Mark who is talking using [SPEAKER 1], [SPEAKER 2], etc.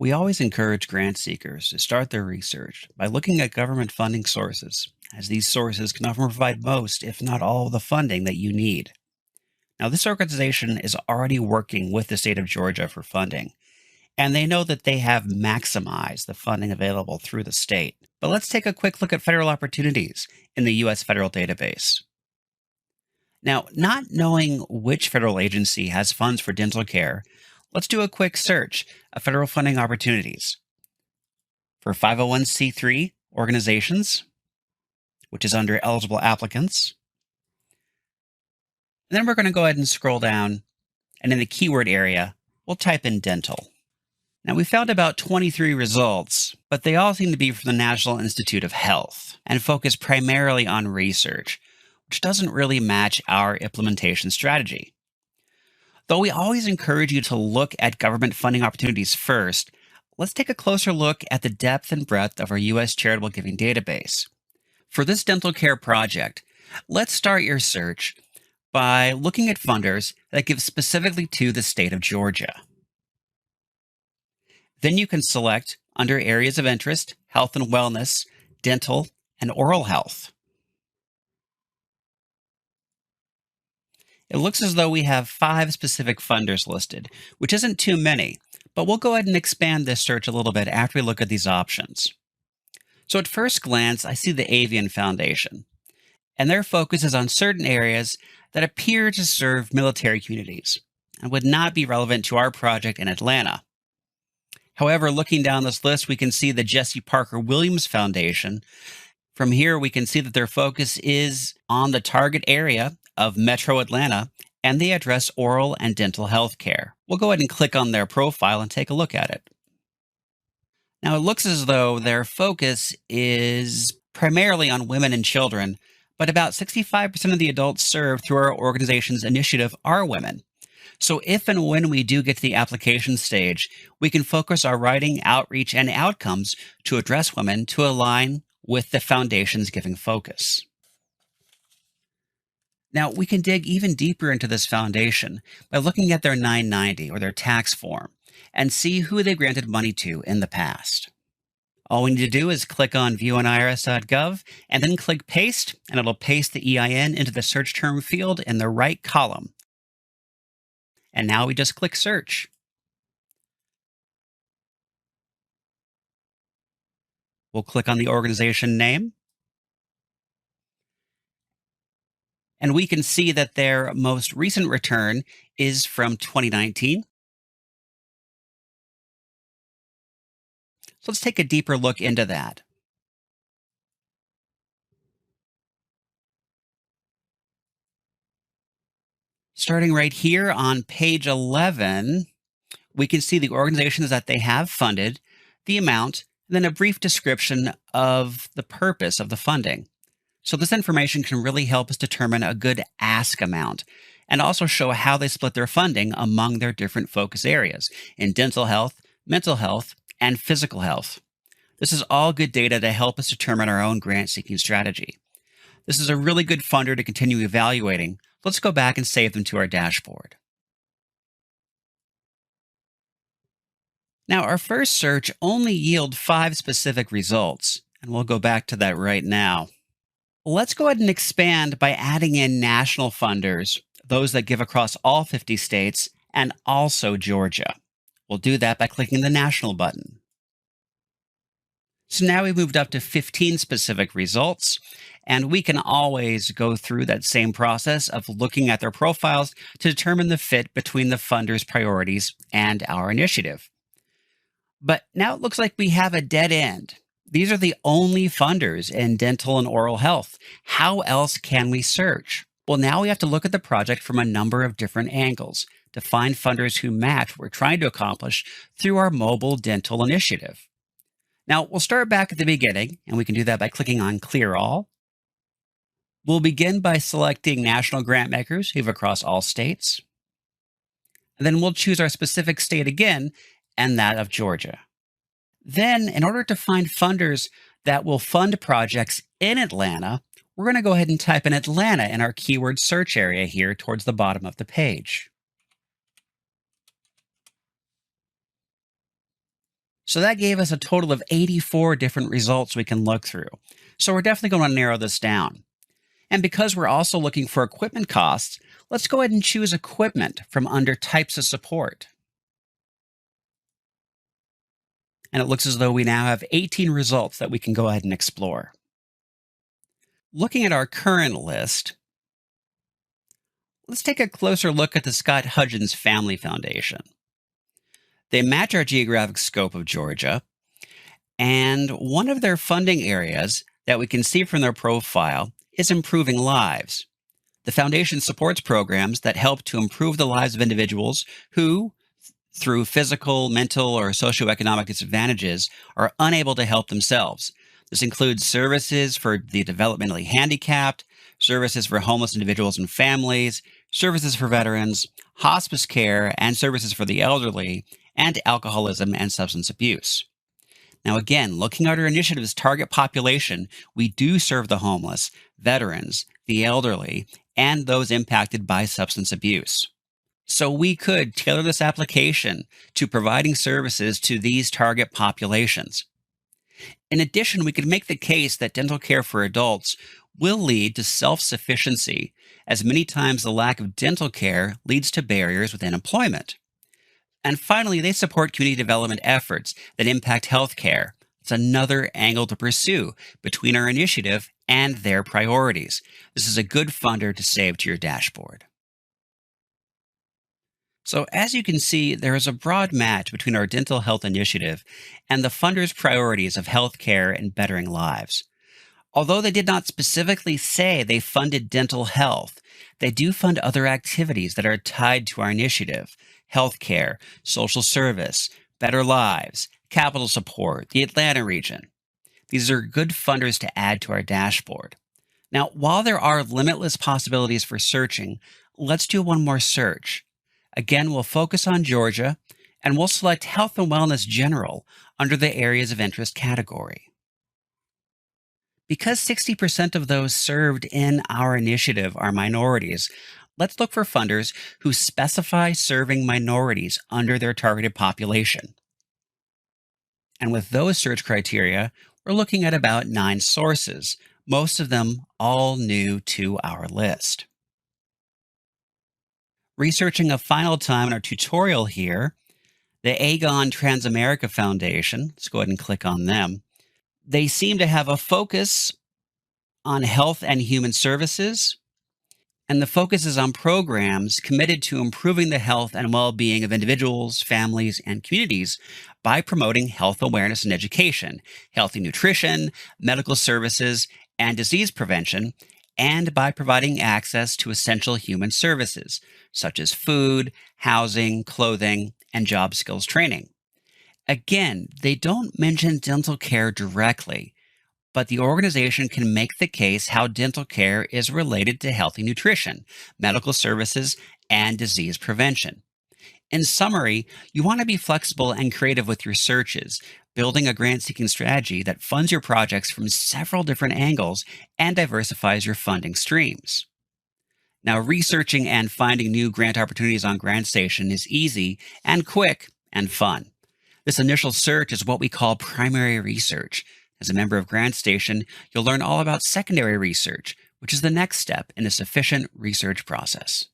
[SPEAKER 1] We always encourage grant seekers to start their research by looking at government funding sources, as these sources can often provide most, if not all, of the funding that you need. Now, this organization is already working with the state of Georgia for funding, and they know that they have maximized the funding available through the state. But let's take a quick look at federal opportunities in the U.S. federal database. Now, not knowing which federal agency has funds for dental care, let's do a quick search of federal funding opportunities for 501c3 organizations, which is under eligible applicants. And then we're going to go ahead and scroll down, and in the keyword area, we'll type in dental. Now, we found about 23 results, but they all seem to be from the National Institute of Health and focus primarily on research, which doesn't really match our implementation strategy. Though we always encourage you to look at government funding opportunities first, let's take a closer look at the depth and breadth of our U.S. charitable giving database. For this dental care project, let's start your search by looking at funders that give specifically to the state of Georgia. Then you can select under areas of interest, health and wellness, dental, and oral health. It looks as though we have 5 specific funders listed, which isn't too many, but we'll go ahead and expand this search a little bit after we look at these options. So at first glance, I see the Avian Foundation, and their focus is on certain areas that appear to serve military communities and would not be relevant to our project in Atlanta. However, looking down this list, we can see the Jesse Parker Williams Foundation. From here, we can see that their focus is on the target area of Metro Atlanta, and they address oral and dental health care. We'll go ahead and click on their profile and take a look at it. Now, it looks as though their focus is primarily on women and children, but about 65% of the adults served through our organization's initiative are women. So if and when we do get to the application stage, we can focus our writing, outreach, and outcomes to address women to align with the foundation's giving focus. Now, we can dig even deeper into this foundation by looking at their 990 or their tax form and see who they granted money to in the past. All we need to do is click on View on IRS.gov and then click Paste, and it'll paste the EIN into the search term field in the right column. And now we just click Search. We'll click on the organization name, and we can see that their most recent return is from 2019. So let's take a deeper look into that. Starting right here on page 11, we can see the organizations that they have funded, the amount, and then a brief description of the purpose of the funding. So this information can really help us determine a good ask amount and also show how they split their funding among their different focus areas in dental health, mental health, and physical health. This is all good data to help us determine our own grant seeking strategy. This is a really good funder to continue evaluating. Let's go back and save them to our dashboard. Now, our first search only yielded 5 specific results, and we'll go back to that right now. Let's go ahead and expand by adding in national funders, those that give across all 50 states, and also Georgia. We'll do that by clicking the National button. So now we've moved up to 15 specific results, and we can always go through that same process of looking at their profiles to determine the fit between the funder's priorities and our initiative. But now it looks like we have a dead end. These are the only funders in dental and oral health. How else can we search? Well, now we have to look at the project from a number of different angles to find funders who match what we're trying to accomplish through our mobile dental initiative. Now, we'll start back at the beginning, and we can do that by clicking on Clear All. We'll begin by selecting national grant makers who have across all states. And then we'll choose our specific state again, and that of Georgia. Then, in order to find funders that will fund projects in Atlanta, we're going to go ahead and type in Atlanta in our keyword search area here towards the bottom of the page. So that gave us a total of 84 different results we can look through. So we're definitely going to narrow this down. And because we're also looking for equipment costs, let's go ahead and choose equipment from under types of support. And it looks as though we now have 18 results that we can go ahead and explore. Looking at our current list, let's take a closer look at the Scott Hudgens Family Foundation. They match our geographic scope of Georgia, and one of their funding areas that we can see from their profile is improving lives. The foundation supports programs that help to improve the lives of individuals who, through physical, mental, or socioeconomic disadvantages, are unable to help themselves. This includes services for the developmentally handicapped, services for homeless individuals and families, services for veterans, hospice care, and services for the elderly, and alcoholism and substance abuse. Now, again, looking at our initiative's target population, we do serve the homeless, veterans, the elderly, and those impacted by substance abuse. So we could tailor this application to providing services to these target populations. In addition, we could make the case that dental care for adults will lead to self sufficiency, as many times the lack of dental care leads to barriers within employment. And finally, they support community development efforts that impact healthcare. It's another angle to pursue between our initiative and their priorities. This is a good funder to save to your dashboard. So, as you can see, there is a broad match between our dental health initiative and the funder's priorities of healthcare and bettering lives. Although they did not specifically say they funded dental health, they do fund other activities that are tied to our initiative: healthcare, social service, better lives, capital support, the Atlanta region. These are good funders to add to our dashboard. Now, while there are limitless possibilities for searching, let's do one more search. Again, we'll focus on Georgia and we'll select Health and Wellness General under the Areas of Interest category. Because 60% of those served in our initiative are minorities, let's look for funders who specify serving minorities under their targeted population. And with those search criteria, we're looking at about 9 sources, most of them all new to our list. Researching a final time in our tutorial here, the Aegon Transamerica Foundation, let's go ahead and click on them. They seem to have a focus on health and human services, and the focus is on programs committed to improving the health and well being of individuals, families, and communities by promoting health awareness and education, healthy nutrition, medical services, and disease prevention, and by providing access to essential human services such as food, housing, clothing, and job skills training. Again, they don't mention dental care directly, but the organization can make the case how dental care is related to healthy nutrition, medical services, and disease prevention. In summary, you want to be flexible and creative with your searches, building a grant seeking strategy that funds your projects from several different angles and diversifies your funding streams. Now, researching and finding new grant opportunities on GrantStation is easy and quick and fun. This initial search is what we call primary research. As a member of GrantStation, you'll learn all about secondary research, which is the next step in a sufficient research process.